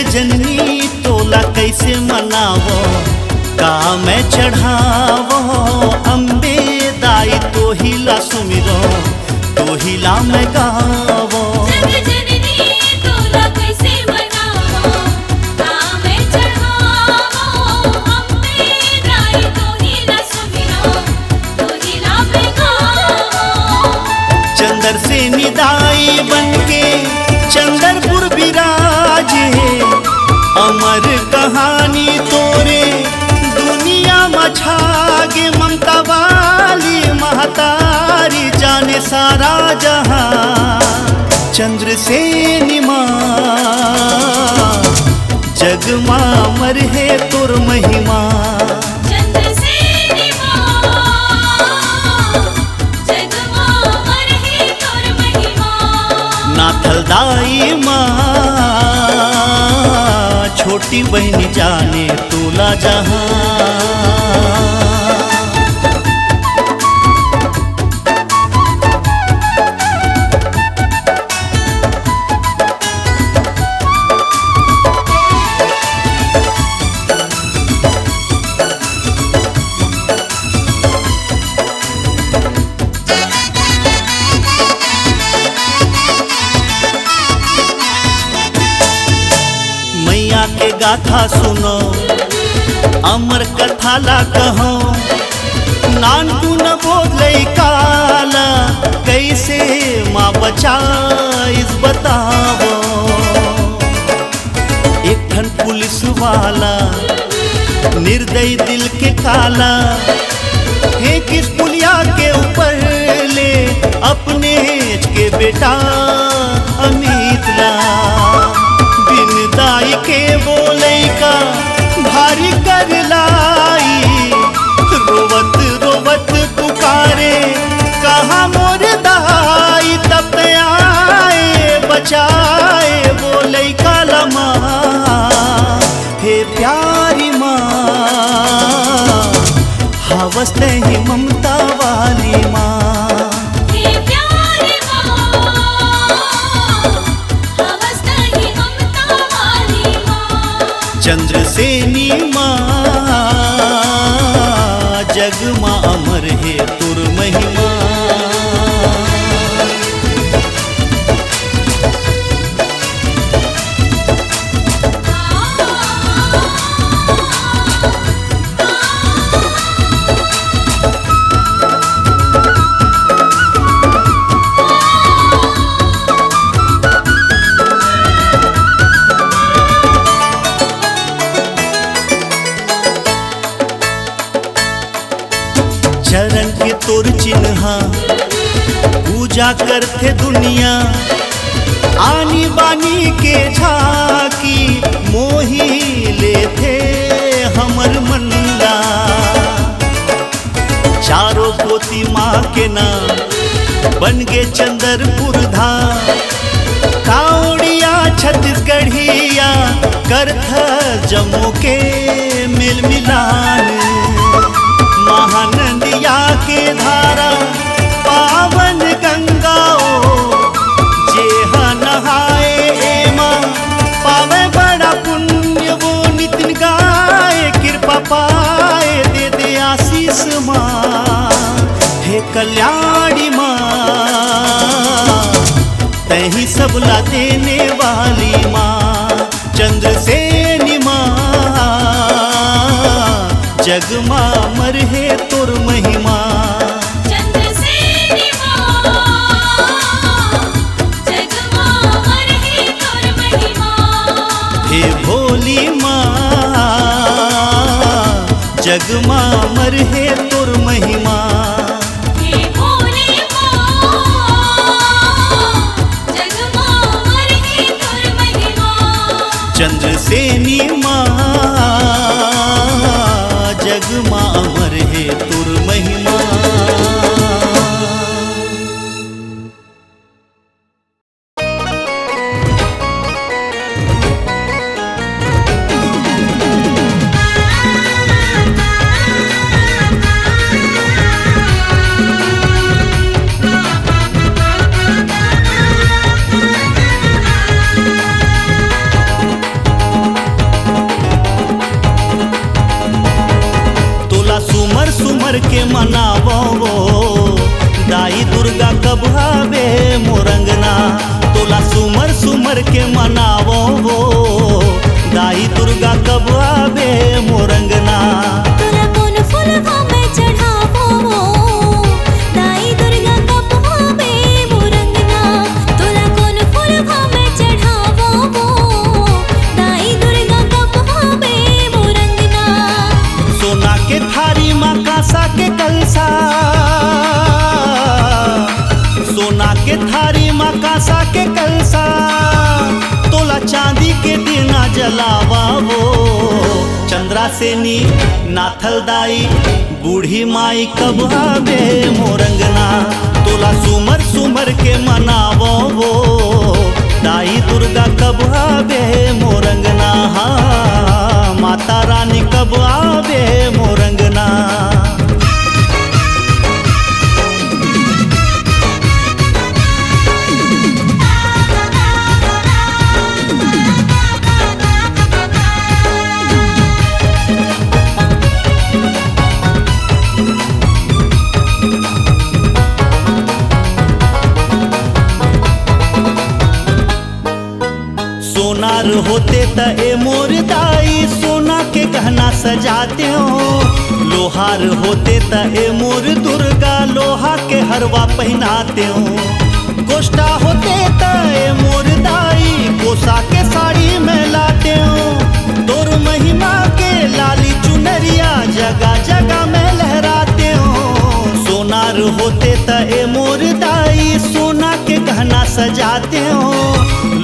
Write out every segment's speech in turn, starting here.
जननी तोला कैसे मनावो, का मैं चढ़ावो। अम्बे दाई तो हिला सुमिरो, तो हिला मैं गावो। चंदर से निदाई बनके चंदरपुर विराज है, अमर कहानी तोरे दुनिया मछागे। ममता वाली महतारी जाने सारा जहां, चंद्र से निमा जग मां अमर है तोर महिमा। नाथलदाई माँ छोटी बहनी जाने तोला जहां। मैया के गाथा सुनो, अमर कथा ला कहो। नानकू न बोले काला, कैसे माँ बचाइस बतावो। एक ठन पुलिस वाला निर्दयी दिल के काला, है किस पुलिया के ऊपर ले अपने के बेटा अमित ला। दाई के बोले का भारी कर लाई, रोवत रोवत पुकारे कहाँ मोर दाई। तब आए बचाए बोले का लमा, हे प्यारी माँ हवस नहीं ममता वाली माँ। चंद्र से नीमा जग मां अमर है तुर महिमा। चरण के तोर चिन्हा पूजा करते दुनिया, आनी बानी के झाकी मोही लेते हमर मन्ना। चारों पोती माँ के नाम बन गे चंदरपुर धाम। कावड़िया छत्तीसगढ़िया करथ जम्मू के मिल मिलान। महानंदिया के धारा पावन गंगाओ, जेहा नहाए माँ पावे बड़ा पुण्य। वो नितिन गाए कृपा पाए, दे दे आशीष माँ हे कल्याणी माँ। तही सबला देने वाली माँ, चंद्रसेनी माँ जग मां अमर है तोर महिमा। चंद्रसेनी माँ जग मां अमर है तोर महिमा। हे भोली माँ जग मां अमर है तोर महिमा। हे भोली माँ जग मां अमर है तोर महिमा। चंद्रसेनी माँ जग मां अमर है तुर महिमा। सुमर के मनावो दाई दुर्गा कब आवे मोरंगना। तोला सुमर सुमर के मनावो दाई दुर्गा कब आवे मोरंगना। तोला कौन फूलवा में चढ़ावो दाई दुर्गा कब आवे मोरंगना। तोला कौन फूलवा में चढ़ावो दाई दुर्गा कब आवे मोरंगना। सोना के थारी माँ कांसा के कलसा, सोना के थारी माँ कांसा के कलसा। तोला चांदी के दिना जलावा चंद्रा सेनी नाथल दाई बूढ़ी माई कब आवे मोरंगना। तोला सुमर सुमर के मनावो दाई दुर्गा कब आवे मोरंगना। हाँ माता रानी कब आवे मोरंगना। सोनार होते त ए मोर दाई सोना के गहना सजाते हो। लोहार होते त ए मोर दुर्गा लोहा के हरवा पहनाते हो। गोष्ठा होते त ए मोर दाई कोसा के साड़ी में लाते हो। तोर महिमा के लाली चुनरिया जगह जगह में लहराते हो। सोनार होते त ए मोर दाई सोना के गहना सजाते हो।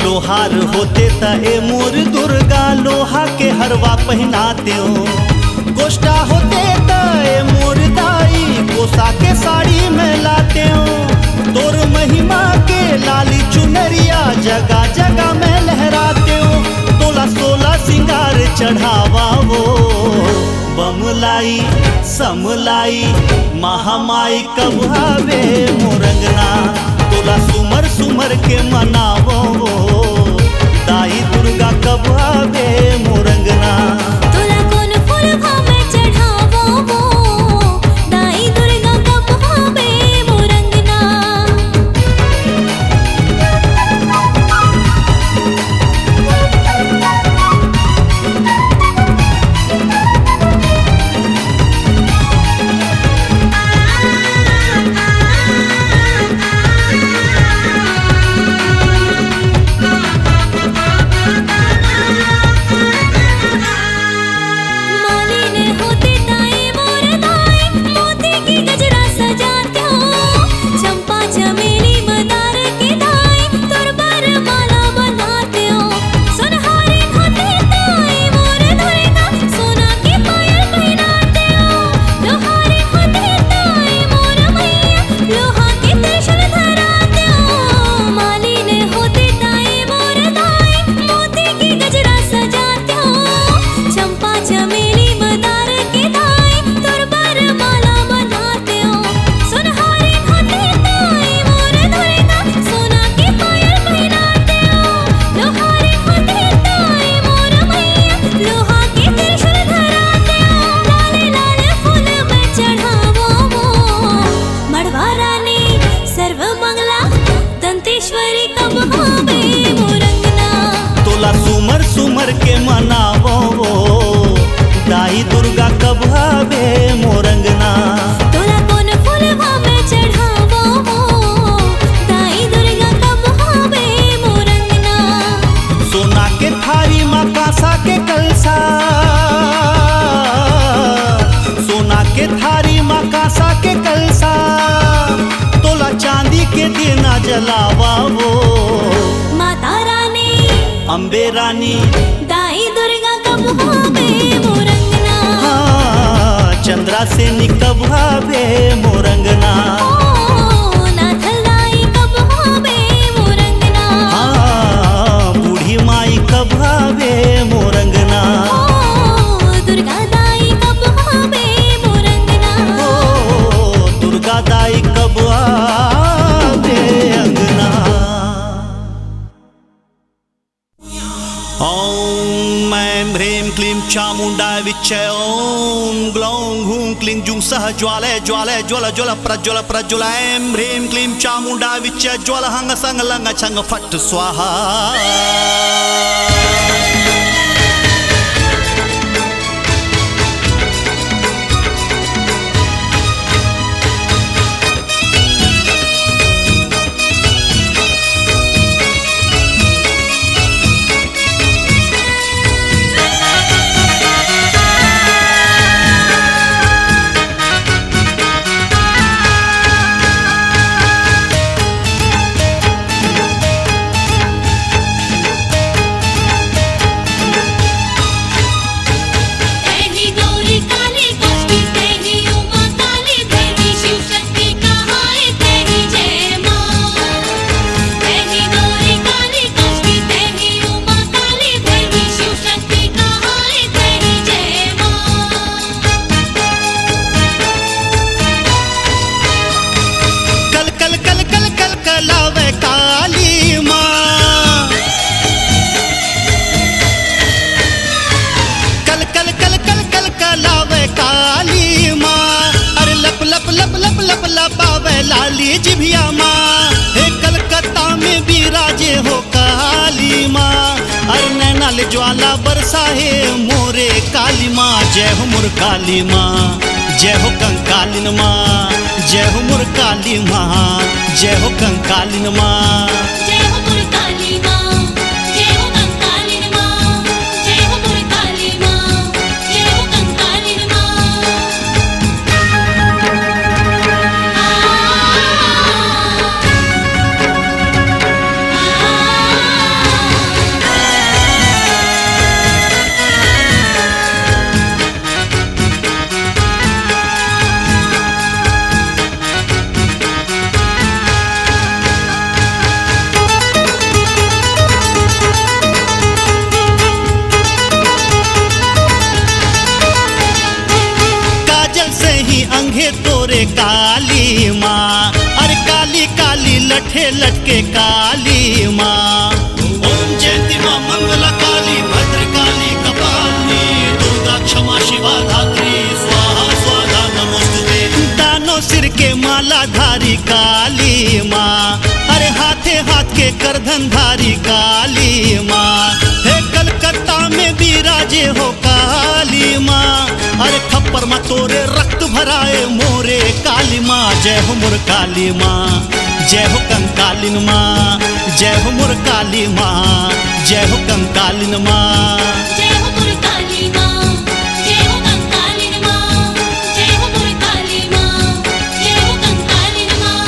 लोहार होते त ए मोर दुर्गा लोहा के हरवा पहनाते हो। गोष्ठा होते त ए मोर दाई कोसा के साड़ी में लाते हो। तोर महिमा के लाली चुनरिया जगह जगह में लहराते हो। तोला 16 सिंगार चढ़ावा बमलाई समलाई महामाई कब आवे मोरंगना। तोला सुमर सुमर के मनावो दाई दुर्गा कब आवे मोरंगना। तोला कौन फूलवा में चढ़ावो दाई दुर्गा कब आवे मोरंगना। तोला सुमर सुमर के मनावो दाई दुर्गा कब आवे मोरंगना। तोला कौन फूलवा में चढ़ावो दाई दुर्गा कब आवे मोरंगना। सोना के थारी माँ कांसा के कलसा, सोना के थारी माँ कांसा के कलसा। तोला चांदी के दिना जलावा माता रानी अम्बे रानी दाई दुर्गा कब आवे मोरंगना। हाँ चंद्रा सेनी कब आवे मोरंगना। नाथल दाई कब आवे मोरंगना। हाँ बूढ़ी माई कब आवे मोरंगना। दुर्गा दाई कब आवे मोरंगना। दुर्गा दाई कब आवे अंगना। ॐ ऐं ह्रीं क्लीं चामुण्डाय विच्चे ॐ ग्लौं हूं क्लीं जुं सह ज्वालय ज्वालय ज्वल ज्वल प्रज्वल प्रज्वल ऐं ह्रीं क्लीं चामुण्डा विच ज्वल हंग संग लंग छंग फट् स्वाहा। लाली जिभिया माँ हे कलकत्ता में विराजे हो काली माँ। अरे नैना ले ज्वाला बरसा है मोरे काली माँ। जय हो मोर काली माँ, जय हो कंकालिन माँ, जय हो मोर काली माँ, जय हो कंकालिन माँ। जय हो मोर काली माँ, जय हो कंकालिन माँ, जय हो मोर काली माँ, जय हो कंकालिन माँ। अंगे तोरे काली माँ, अरे काली काली लठे लटके काली माँ। ओम जयंती माँ मंगला काली भद्र काली कपाली दुर्गा क्षमा शिवा धात्री स्वाहा स्वाहा नमोस्तुते। दानों सिर के माला धारी काली माँ, अरे हाथे हाथ के करधन धारी काली माँ। हे कलकत्ता में विराजे हो काली माँ, अरे खप्पर में तोरे रक्त भराए मोरे काली माँ। जय हो मोर काली माँ, जय हो कंकालिन माँ, जय हो मोर काली माँ, जय हो कंकालिन माँ। जय हो मोर काली माँ, जय हो कंकालिन माँ, जय हो मोर काली माँ, जय हो कंकालिन माँ।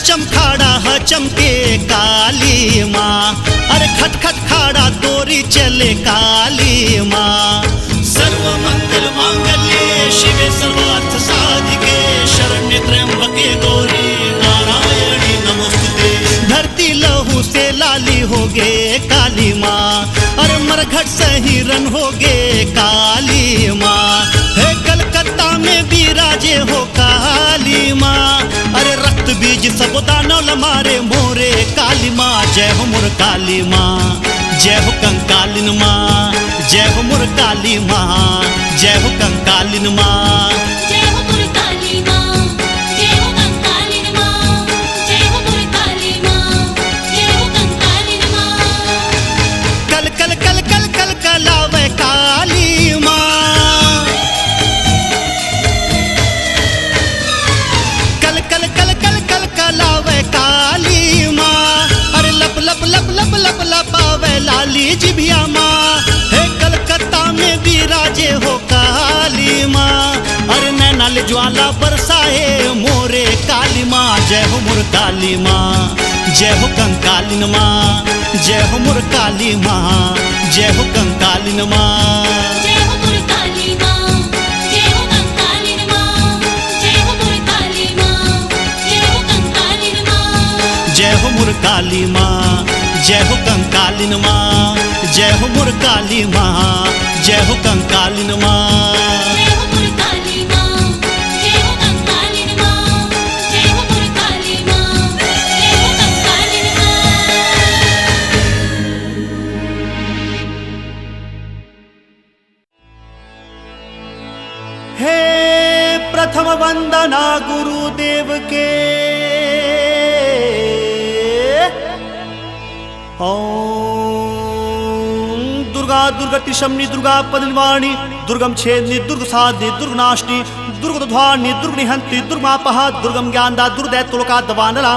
चम खाड़ा ह चमके काली माँ, अरे खट खट खाड़ा तोरी चले काली माँ। सर्व मंगल मांगल्ये शिवे सर्वार्थ साधिके शरण्ये त्र्यंबके गौरी नारायणी नमोस्तुते। धरती लहू से लाली हो गे काली माँ, अरे मरघट सही रन हो गे काली माँ। हे कलकत्ता में विराजे हो काली माँ, अरे रक्त बीज सब दानव लमारे मोरे काली माँ। जय हो मोर काली माँ, जय हो कंकालिन माँ, जय हो मोर काली माँ, जय हो कंकालिन माँ। जय हो मोर काली माँ, जय हो कंकालिन माँ, जय हो मोर काली माँ, जय हो कंकालिन माँ। कल कल कल कल कल कलावे काली माँ, कल कल कल कल कल कलावे काली माँ। अरे लप लप लप लप लप लपावे लाली जिभिया माँ। हे कलकत्ता में विराजे हो काली माँ, अरे नैना ले ज्वाला बरसाए मोरे काली माँ। जय हो मोर काली माँ, जय हो कंकालिन माँ, जय हो मोर काली माँ, जय हो कंकालिन माँ। जय हो मोर काली माँ, जय हो कंकालिन माँ, जय हो मोर काली माँ, जय हो हो मोर काली माँ, जय हो कंकालिन माँ, जय हो मोर काली माँ, जय हो कंकालिन माँ। जय हो मोर काली माँ, जय हो कंकालिन माँ, जय हो मोर काली माँ, जय हो कंकालिन माँ। हे प्रथम वंदना गुरुदेव के, ओम दुर्गा दुर्गति शमनी दुर्गा पदनिवाणी दुर्गम छेदनी दुर्ग साधनी दुर्ग नाशनी दुर्गध्वानी दुर्ग निहंती दुर्गमापहा दुर्गम ज्ञानदा दुर्दैत्योलोका दवानला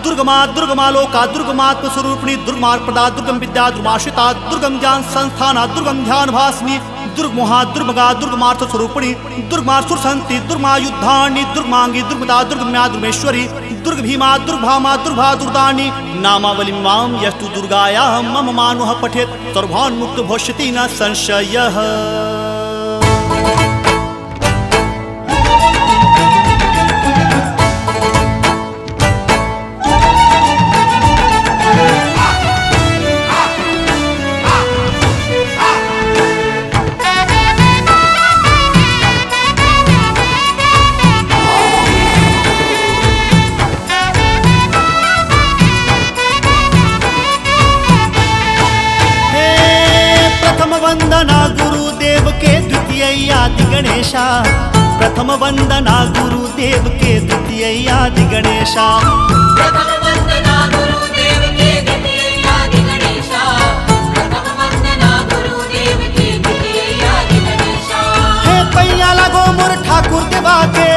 दुर्गमा दुर्गमालोका दुर्गमात्म स्वरूपिणी दुर्गमार्पदा दुर्गम विद्या दुर्गमाश्रिता दुर्गम ज्ञान संस्थाना दुर्गम ध्यान भासनी दुर्गमोहा दुर्गमगा दुर्गमार्थ स्वरूपिणी दुर्गमासुर संति दुर्गमायुद्धानी दुर्गमांगी दुर्गदा दुर्गम्या दुर्गमेश्वरी दुर्ग भीमा दुर्भामा दुर्भा दुर्दानी नामावली माम यस्तु दुर्गाया मम मानुः पठेत् सर्वान्मुक्त भविष्यति न संशयः। वंदना गुरुदेव के द्वितीय आदि गणेशा, प्रथम वंदना गुरुदेव के द्वितीय आदि गणेशा, प्रथम वंदना गुरुदेव के द्वितीय आदि गणेशा, प्रथम वंदना गुरुदेव के द्वितीय आदि गणेशा। हे पैया लगो मोर ठाकुर देवा के,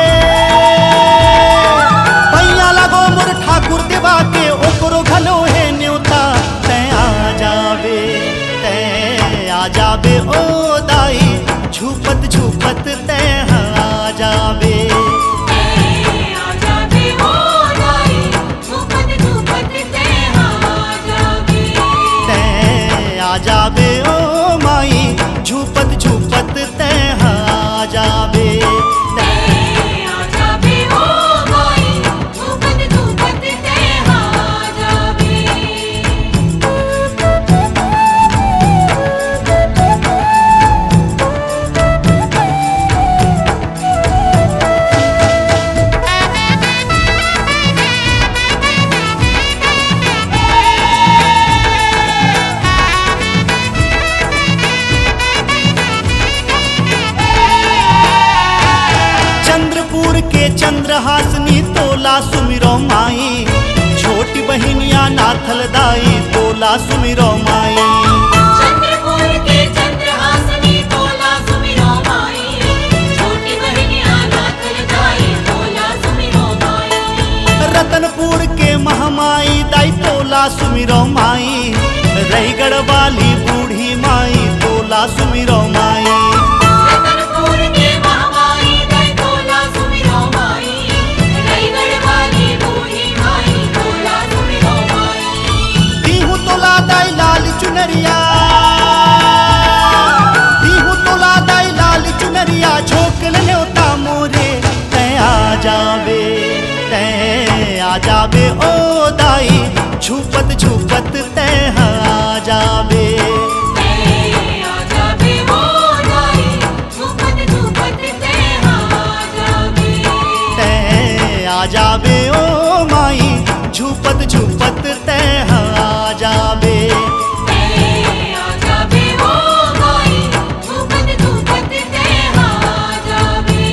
पैया लगो मोर ठाकुर देवा के ओकरो घलो है न्योता तै आ जावे, तै आ जावे ओ दाई झूपत झूपत तै आ जावे, आ जावे ओ दाई झूपत झूपत तै आ जावे, तै आ जावे ओ माई झूपत झूपत तै आ जावे, आ जावे ओ माई झूपत झूपत तै आ जावे। चंद्रपुर के चंद्रहासनी तोला सुमिरो माई, छोटी बहिनिया नाथल दाई तोला सुमिरो माई, चंद्रपुर के चंद्रहासनी तोला सुमिरो माई, छोटी बहिनिया नाथल दाई तोला सुमिरो माई। रतनपुर के महामाई दाई तोला सुमिरो माई, रहीगढ़ वाली बूढ़ी माई तोला सुमिरो माई, रतनपुर के महामाई दाई तोला सुमिरो माई, रहीगढ़ वाली बूढ़ी माई तोला सुमिरो माई। दीहू तोला दाई लाल चुनरिया, दीहू तोला दाई लाल चुनरिया झोंकल न्योता मोरे तै आ जावे, तै आ जावे ओ दाई झूपत झूपत तै आ जावे, आ जावे ओ दाई झूपत झूपत तै आ जावे, तै आ जावे ओ माई झूपत झूपत तै आ जावे, आ जावे ओ माई झूपत झूपत तै आ जावे।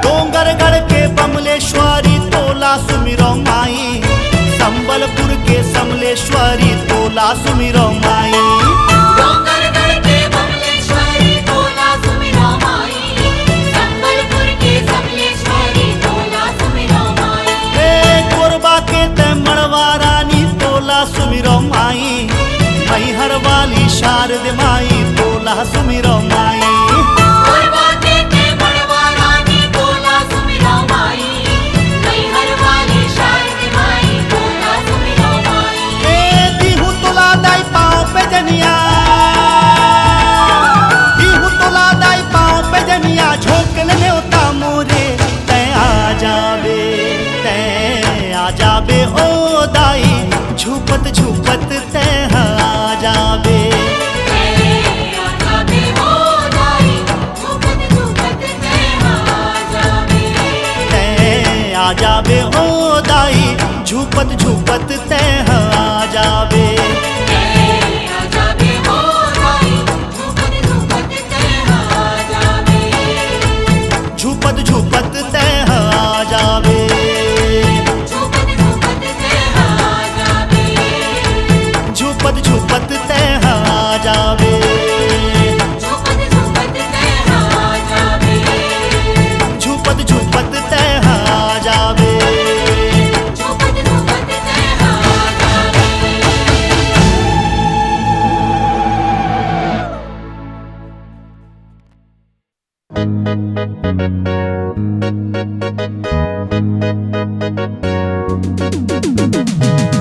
डोंगरगढ़ के बमलेश्वरी तोला सुमिरो माई, संबलपुर के समलेश्वरी तोला सुमिरो माई, डोंगरगढ़ के बमलेश्वरी तोला सुमिरो माई, संबलपुर के समलेश्वरी तोला सुमिरो माई। हे कोरबा के तै मड़वा रानी तोला सुमिरो माई, मैहर वाली शारद माई तोला सुमिरो माई, कोरबा के तै मड़वा रानी आ जावे ओ दाई, झूपत झूपत तह आ जावे। आ जावे हो दाई, झूपत झूपत तह आ जावे। झूपत झूपत तह आ जावे। झूपत झूपत तह आ जावे। झूपत झूपत तह आ जावे। झूपत झूपत तह आ जावे। झूपत झूपत तह आ जावे। झूपत झूपत तह आ जावे।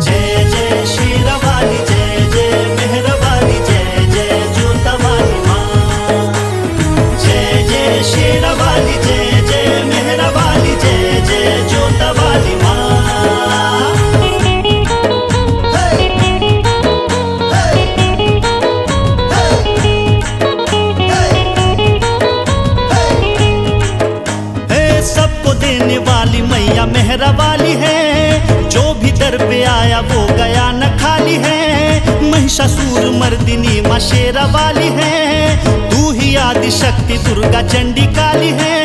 जय जय शेरावाली, जय जय मेहरवाली, जय जय जोतावाली माँ। जय जय शेरावाली, जय जय मेहरवाली, जय जय जोतावाली माँ। है सबको देने वाली मैया मेहरा वाली है, जो भी दर पे आया वो गया न खाली है। महिषासुर मर्दिनी माँ शेरा वाली है, तू ही आदि शक्ति दुर्गा चंडी काली है।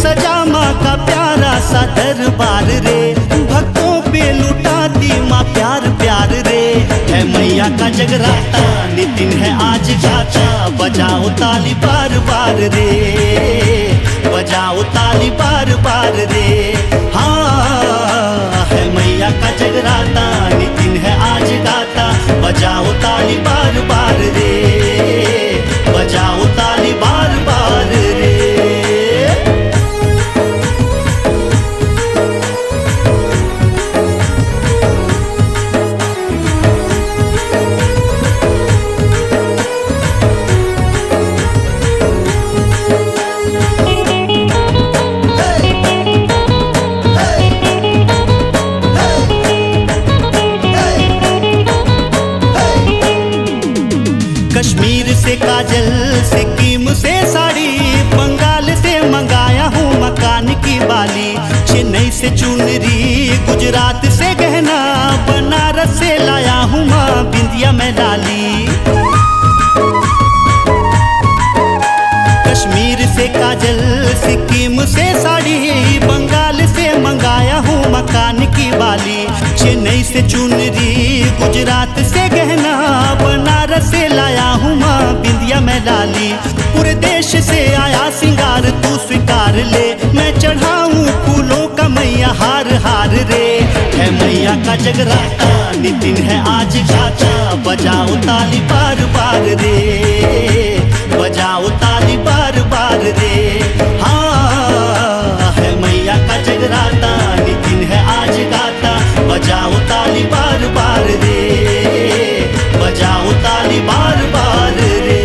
सजा माँ का प्यारा सा दरबार रे, भक्तों पे लुटाती माँ प्यार प्यार रे। है मैया का जगराता, नितिन है आज गाता, बजाओ ताली बार बार रे, बजाओ ताली बार बार रे। हाँ है मैया का जगराता, नितिन है आज गाता, बजाओ ताली बार बार रे, बजाओ ताली बार बार रे। कश्मीर से काजल, सिक्किम से साड़ी, बंगाल से मंगाया हूँ मकान की बाली। चेन्नई से चुनरी, गुजरात से गहना, बनारस से लाया हूँ माँ बिंदिया में लाली। कश्मीर से काजल, सिक्किम से साड़ी, बंगाल से मंगाया हूँ मकान की बाली। चेन्नई से चुनरी, गुजरात से गहना, बनारस से लाया हूँ माँ बिंदिया में लाली। पूरे देश से आया सिंगार तू स्वीकार ले, मैं चढ़ाऊँ फूलों का मैया हार हार रे। है मैया का जगराता, नितिन है आज गाता, बजाओ ताली बार बार रे, बजाओ ताली बार बार रे। हाँ है मैया का जगराता, नितिन है आज गाता, बजाओ ताली बार बार रे, बजाओ ताली बार बार रे।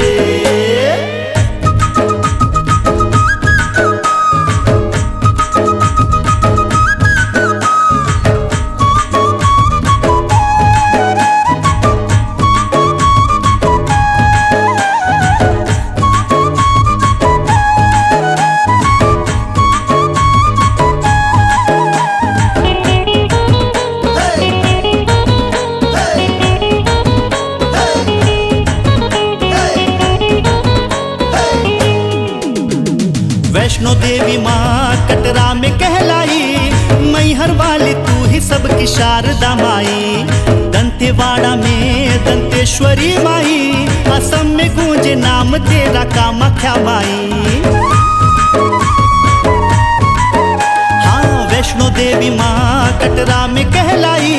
वैष्णो देवी माँ कटरा में कहलाई, मैहर वाली तू ही सबकी शारदा माई। दंतेवाड़ा में दंतेश्वरी माई, असम में गूंजे नाम तेरा कामाख्या माई। हाँ वैष्णो देवी माँ कटरा में कहलाई,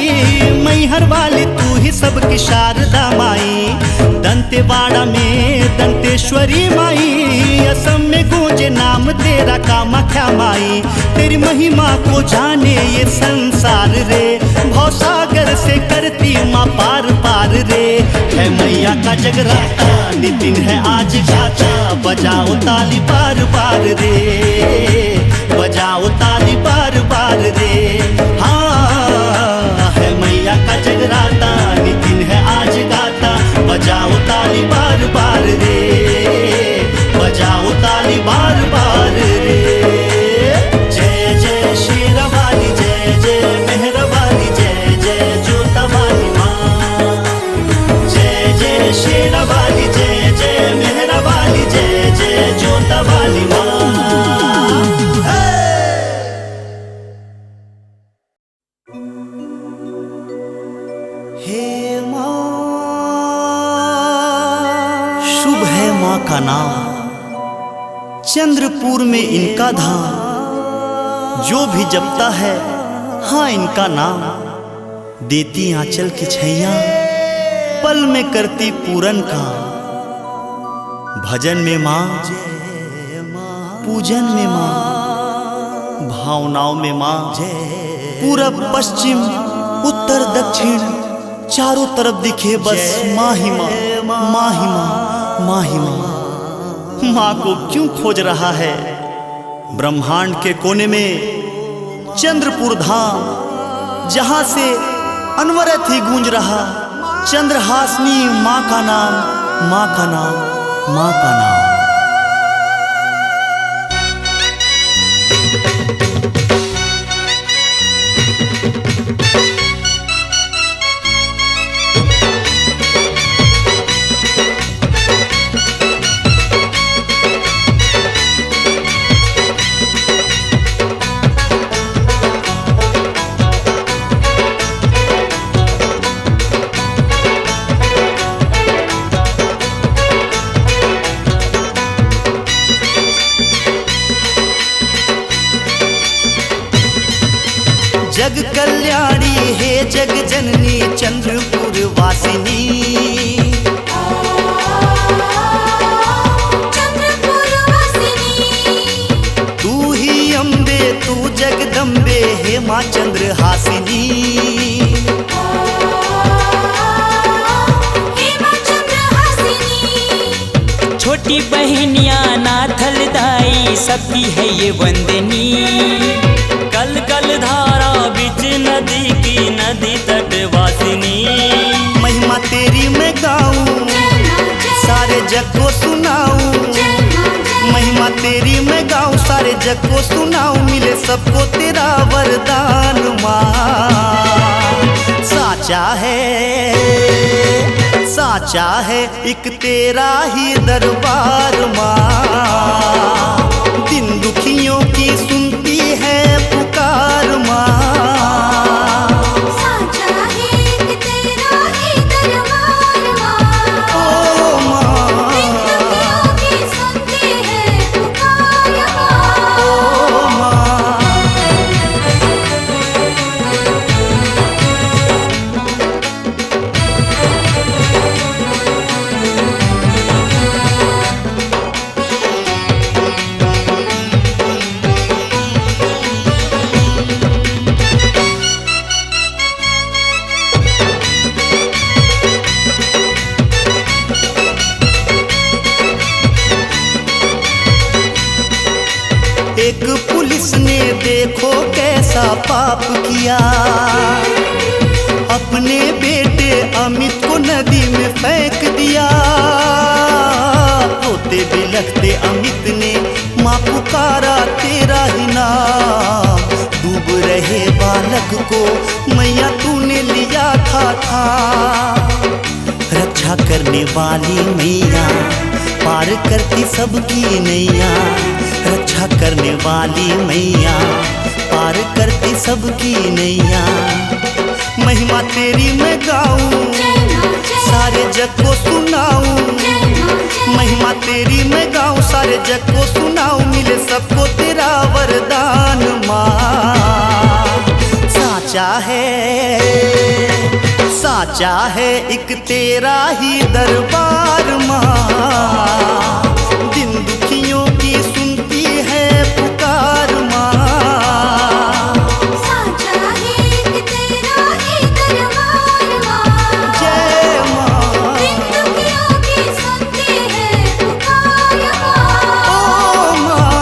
मैहर वाली तू ही सबकी शारदा माई। दंतेवाड़ा में दंतेश्वरी माई, असम में गूंजे नाम तेरा कामाख्या माई। तेरी महिमा को जाने ये संसार रे, भवसागर से करती माँ पार पार रे। है मैया का जगराता, नितिन है आज गाता, बजाओ ताली बार बार रे, बजाओ ताली बार बार रे। हाँ है मैया का जगराता, नितिन है आज गाता, बजाओ ताली बार बार रे, बजाओ ताली बार बार रे। जय जय शेरावाली, जय वाली माँ। हे माँ, शुभ है माँ का नाम, चंद्रपुर में इनका धाम। जो भी जपता है हाँ इनका नाम, देती आंचल की छैया, पल में करती पूरन का। भजन में माँ, पूजन में माँ, भावनाओं में माँ, पूरब पश्चिम उत्तर दक्षिण चारों तरफ दिखे बस माँ ही माँ, माँ ही माँ, माँ ही माँ। माँ को क्यों खोज रहा है ब्रह्मांड के कोने में चंद्रपुर धाम, जहां से अनवरत ही गूंज रहा चंद्रहासनी माँ का नाम, माँ का नाम, माँ का नाम। जग कल्याणी हे जग जननी चंद्रपुर वासिनी, चंद्रपुर वासिनी। तू ही अम्बे तू जगदम्बे हे माँ चंद्रहासिनी। हे माँ चंद्रहासिनी। छोटी बहनिया नाथल दाई सबकी है ये वंदनी। कल कल धारा बीच नदी की नदी तट वासिनी। महिमा तेरी मैं गाऊं सारे जग को सुनाऊं, महिमा तेरी मैं गाऊं सारे जग को सुनाऊं, मिले सबको तेरा वरदान माँ। साचा है एक तेरा ही दरबार माँ, दिन दुखियों की सुनती है पुकार माँ। साचा है एक तेरा ही दरबार माँ, ओ माँ, दिन दुखियों की सुनती है पुकार माँ। ओ माँ। एक पुलिस ने देखो कैसा पाप किया, अपने बेटे अमित को नदी में फेंक दिया। रोते बिलखते अमित ने माँ पुकारा तेरा ही नाम, डूब रहे बालक को मैया तूने लिया था। रक्षा करने वाली मैया पार करती सबकी नैया, रक्षा करने वाली मैया पार करती सबकी नैया। महिमा तेरी मैं गाऊं सारे जग को सुनाऊं, महिमा तेरी मैं गाऊं सारे जग को सुनाऊं, मिले सबको तेरा वरदान माँ। साचा है एक तेरा ही दरबार माँ, दिन दुखियों की सुनती है पुकार माँ। साचा है एक तेरा ही दरबार माँ, जय माँ, दिन दुखियों की सुनती है पुकार माँ। ओ माँ।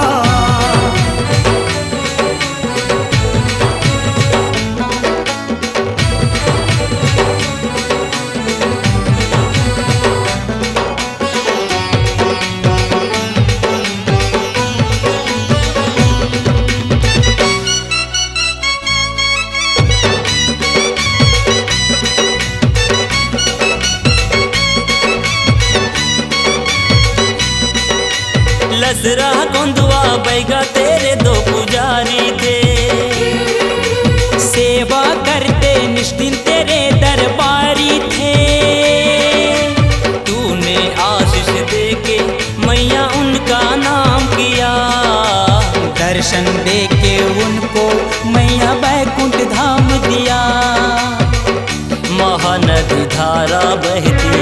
बैगा तेरे दो पुजारी थे, सेवा करते निष्ठिन तेरे दरबारी थे। तूने आशीष देके मैया उनका नाम किया, दर्शन देके उनको मैया बैकुंठ धाम दिया। महानदी धारा बहती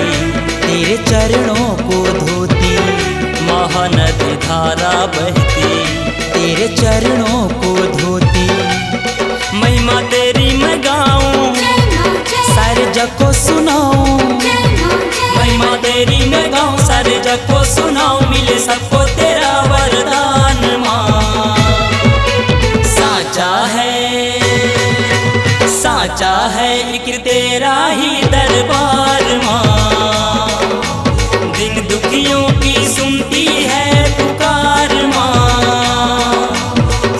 तेरे चरणों को धोती, महानदी धारा बहती तेरे चरणों को धोती। महिमा तेरी मैं गाऊं, सारे जग को सुनाऊं, महिमा तेरी मैं गाऊं, सारे जग को सुनाऊं। मिले सबको तेरा वरदान माँ, साचा है एक तेरा ही दरबार माँ। दिन दुखियों की सुनती है पुकार माँ,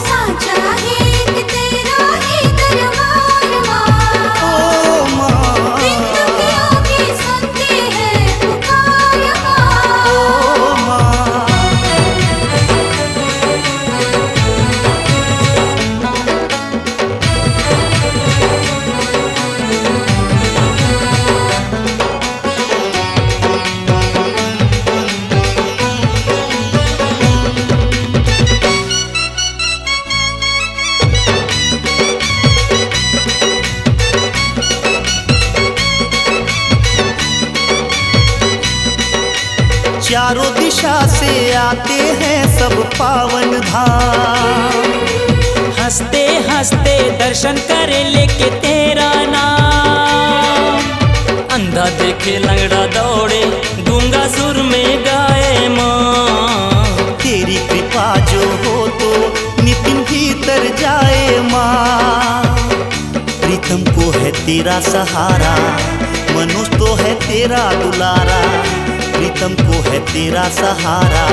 साचा है एक तेरा ही दरबार माँ। ओ माँ, दिन दुखियों की सुनती है पुकार माँ। ओ माँ। चारों दिशा से आते हैं सब पावन धाम, हंसते हंसते दर्शन करे लेके तेरा नाम। अंधा देखे लंगड़ा दौड़े, गूंगा सुर में गाए माँ। तेरी कृपा जो हो तो नितिन भीतर जाए माँ। प्रीतम को है तेरा सहारा, मनोज तो है तेरा दुलारा। प्रीतम को है तेरा सहारा,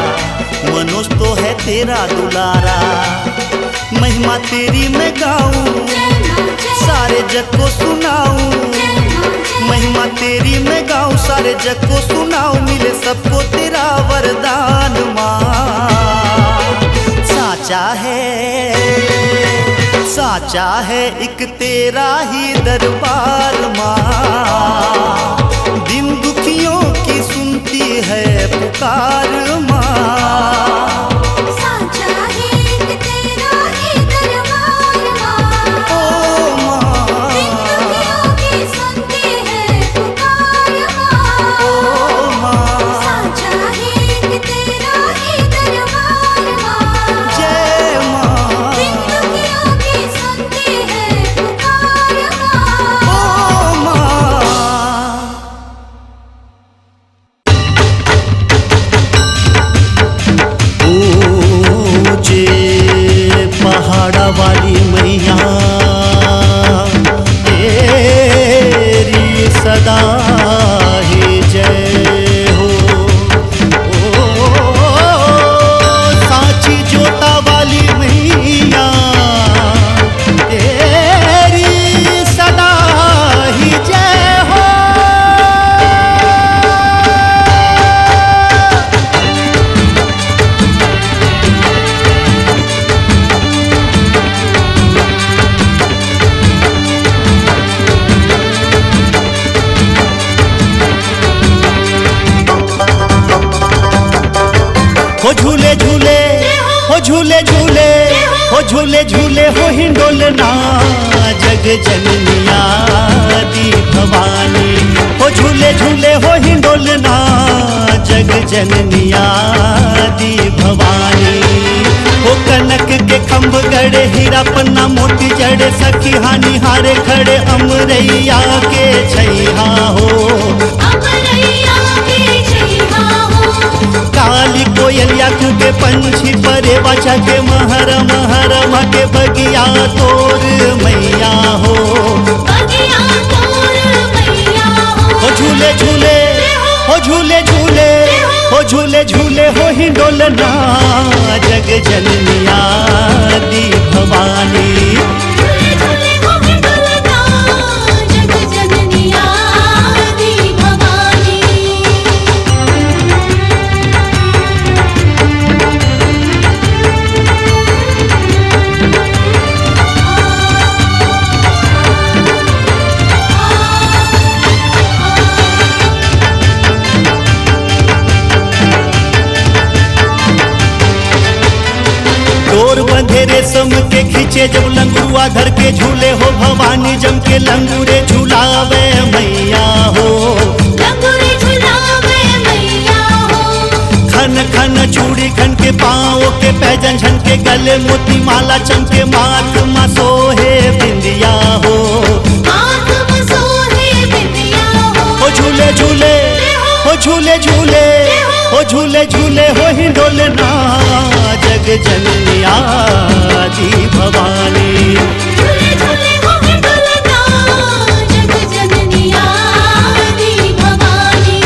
मनोज तो है तेरा दुलारा। महिमा तेरी मैं गाऊं, सारे जग को सुनाऊं, महिमा तेरी मैं गाऊं, सारे जग को सुनाऊं। मिले सबको तेरा वरदान माँ। साचा है एक तेरा ही दरबार माँ। दिन दुखियों की सुनती है पुकार माँ। साचा है एक तेरा ही दरबार माँ। ओ माँ, दिन दुखियों की सुनती है पुकार माँ। ओ माँ, साचा है एक तेरा ही दरबार माँ। जय माँ, दिन दुखियों की सुनती है पुकार माँ। ओ माँ। ऊंचे पहाड़ा वाली मैया तेरी सदा ही जय हो। ओ सांची जोता वाली मैया तेरी सदा ही जय हो। हो झूले झूले, हो झूले झूले, हो झूले झूले हो हिंडोलना जग जननिया दी भवानी। हो झूले झूले हो हिंडोलना जग जननिया दी भवानी। हो कनक के खंभ गड़े, हीरा पन्ना मोती जड़े, सखी हानि हारे खड़े, अमरैया के छैहा हो। अमरैया के छैहा हो। काली कोयलिया के पंछी परे बचा के महर महर के बगिया तोर मैया हो। बगिया तोर मैया हो। हो झूले झूले, हो झूले झूले, हो झूले झूले हो हिंडोलना जग जननिया दी भवानी। झूले झूले हो हिंडोलना जग जननिया दी भवानी। डोर बंधे रेशम के खींचे जब लंगुआ धर के झूले हो भवानी जम के लंगूरे झुलावे मैया हो। लंगूरे झुलावे मैया हो। खन खन चूड़ी खन के पाँव के पैजन झन के गले मोती माला चमके माथ मा सोहे बिंदिया हो। माथ में सोहे बिंदिया हो। झूले झूले हो झूले झूले हो झूले झूले हो हिंडोलना जग जननिया दी भवानी। झूले झूले हो हिंडोलना जग जननिया दी भवानी।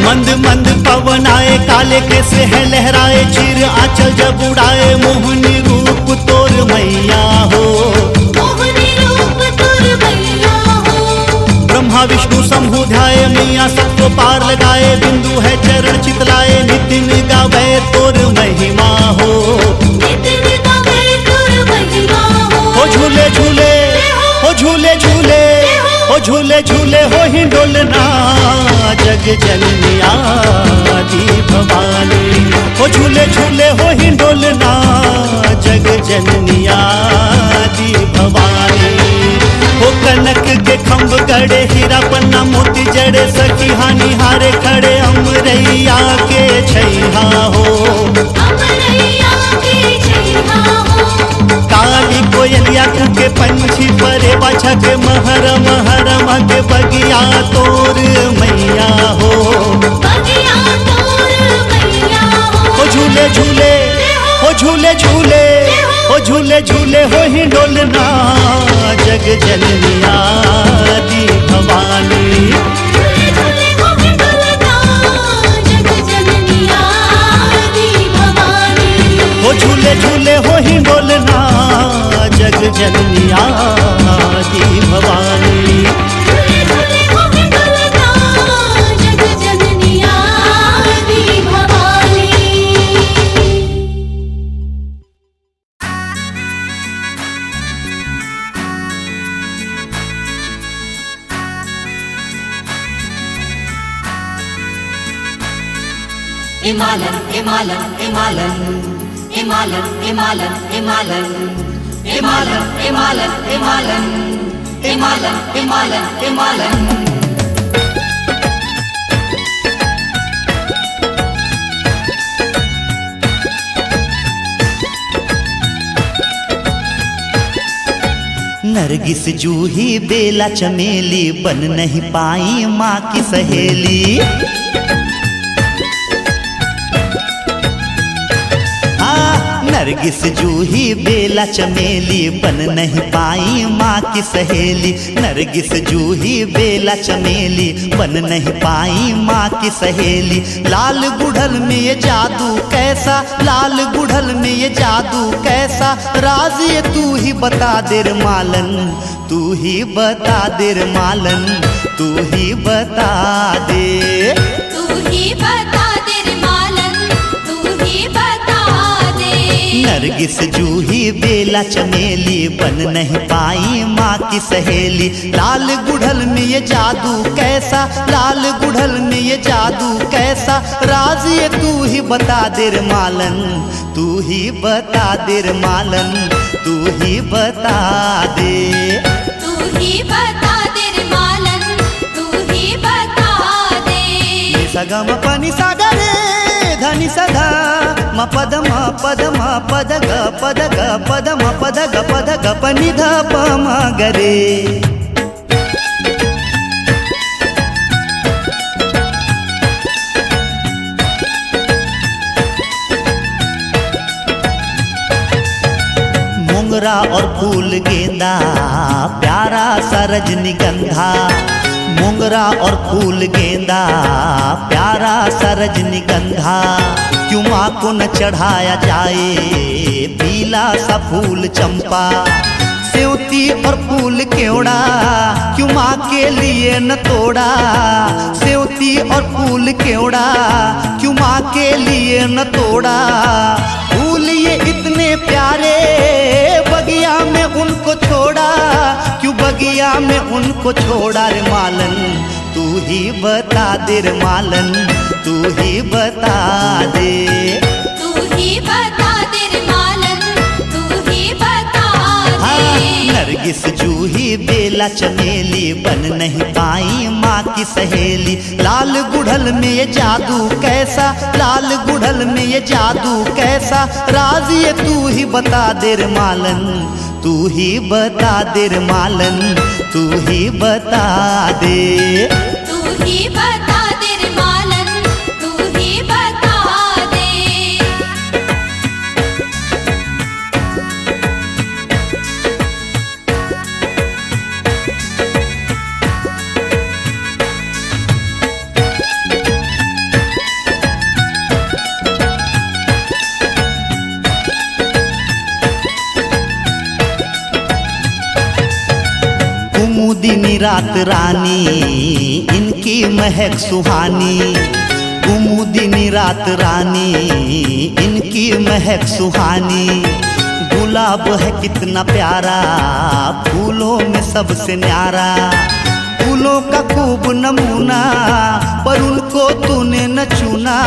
मंद मंद पवन आए काले कैसे है लहराए चीर आंचल जब उड़ाए मोहनी रूप तोर मैया हो। मोहनी रूप तोर मैया हो। ब्रह्मा विष्णु शंभु ध्याए मैया सबको पार लगाए बिंदु है चरण चितलाए नितिन गावे तोर महिमा हो। नितिन गावे तोर महिमा हो। झूले झूले हो झूले झूले हो झूले झूले हो हिंडोलना जग जननिया दी भवानी। हो झूले झूले हो हिंडोलना जग जननिया दी भवानी। हो कनक के खम्भ गड़े हीरा पन्ना मोती जड़े सखी हानि हारे खड़े अमरैया के छैहा हो। अमरैया के छैहा हो। काली कोयलिया के पंछी परे बाछा के महर के बगिया तोर मैया हो। बगिया तोर मैया हो। झूले झूले हो झूले झूले हो झूले झूले हो हिंडोलना जग जननिया दी भवानी। झूले झूले हो हिंडोलना जग जननिया दी भवानी। हो झूले झूले हो हिंडोलना जग जननिया दी भवानी। झूले झूले हो हिंडोलना जग जननिया दी Bhavani. Imalan, Imalan, Imalan, Imalan, Imalan, Imalan, Imalan, Imalan, Imalan, Imalan, Imalan, Imalan. नरगिस जूही बेला चमेली बन नहीं पाई माँ की सहेली। नरगिस जूही बेला चमेली बन नहीं पाई माँ की सहेली। नरगिस जूही बेला चमेली बन नहीं पाई माँ की सहेली। लाल गुढ़ल में ये जादू कैसा, लाल गुढ़ल में ये जादू कैसा, राज ये तू ही बता दे रे मालन, तू ही बता दे रे मालन, तू ही बता दे। तू ही बता दे रे मालन, तू ही बता दे। नरगिस जूही बेला चमेली बन नहीं पाई माँ की सहेली। लाल गुढ़ल में ये जादू कैसा, लाल गुढ़ल में ये जादू कैसा, राज ये तू ही बता दे रे मालन, तू ही बता दे रे मालन, तू ही बता दे। तू ही बता दे रे मालन, तू ही बता दे। सगम पनि सागरे धनि सधा म पद पद ग पद ग पद म पद ग पनि ध प म गरे। मोगरा और फूल गेंदा प्यारा सा रजनीगंधा, मोगरा और फूल गेंदा प्यारा सा रजनीगंधा, क्यों माँ को न चढ़ाया जाए पीला सा फूल चंपा। सेवती और फूल केवड़ा क्यों माँ के के लिए न तोड़ा सेवती और फूल केवड़ा, क्यों माँ के लिए न तोड़ा फूल ये इतने प्यारे, बगिया में उनको छोड़ा, क्यों बगिया में उनको छोड़ा रे मालन, तू ही बता दे रे मालन, तू ही बता दे। तू ही बता दे रे मालन, तू ही बता दे। नरगिस जूही बेला चमेली बन नहीं पाई माँ की सहेली, लाल गुड़हल में ये जादू कैसा, लाल गुड़हल में ये जादू कैसा, राज ये तू ही बता दे रे मालन, तू ही बता दे रे मालन, तू ही बता दे। तू ही बता दे रे मालन, तू ही बता दे। कुमुदिनी रात रानी इनकी महक सुहानी, कुमुदिनी रात रानी इनकी महक सुहानी, गुलाब है कितना प्यारा फूलों में सबसे न्यारा, फूलों का खूब नमूना पर उनको तूने न चुना,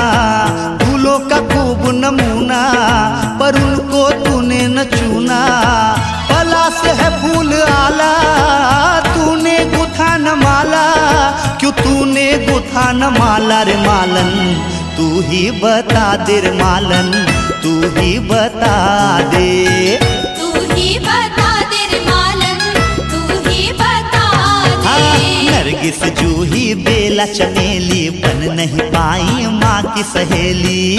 फूलों का खूब नमूना पर उनको तूने न चुना, पलाश है फूल आला तूने गुथा न माला, क्यों तूने गुथा न माला रे मालन, तू ही बता दे रे मालन, तू ही बता दे। तू ही बता दे रे मालन, तू ही बता दे। नरगिस जूही बेला चमेली बन नहीं पाई माँ की सहेली,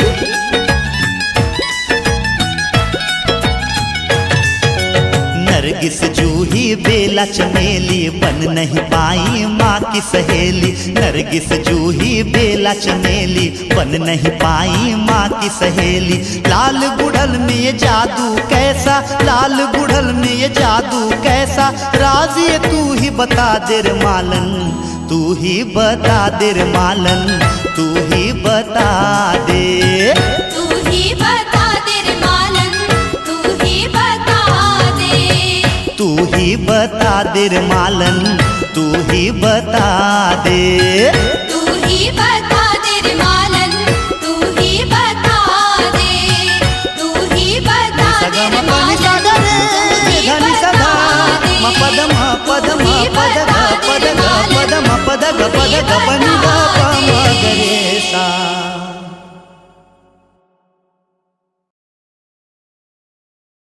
नरगिस जूही बेला चमेली बन नहीं पाई माँ की सहेली, नरगिस जूही बेला चमेली बन नहीं पाई माँ की सहेली, लाल गुड़हल में ये जादू कैसा, लाल गुड़हल में ये जादू कैसा, राज ये तू ही बता दे रे मालन, तू ही बता दे रे मालन, तू ही बता दे। तू ही बता दे रे मालन, तू ही बता दे। तू ही बता दे रे मालन, तू ही बता दे। तू ही बता दे रे मालन।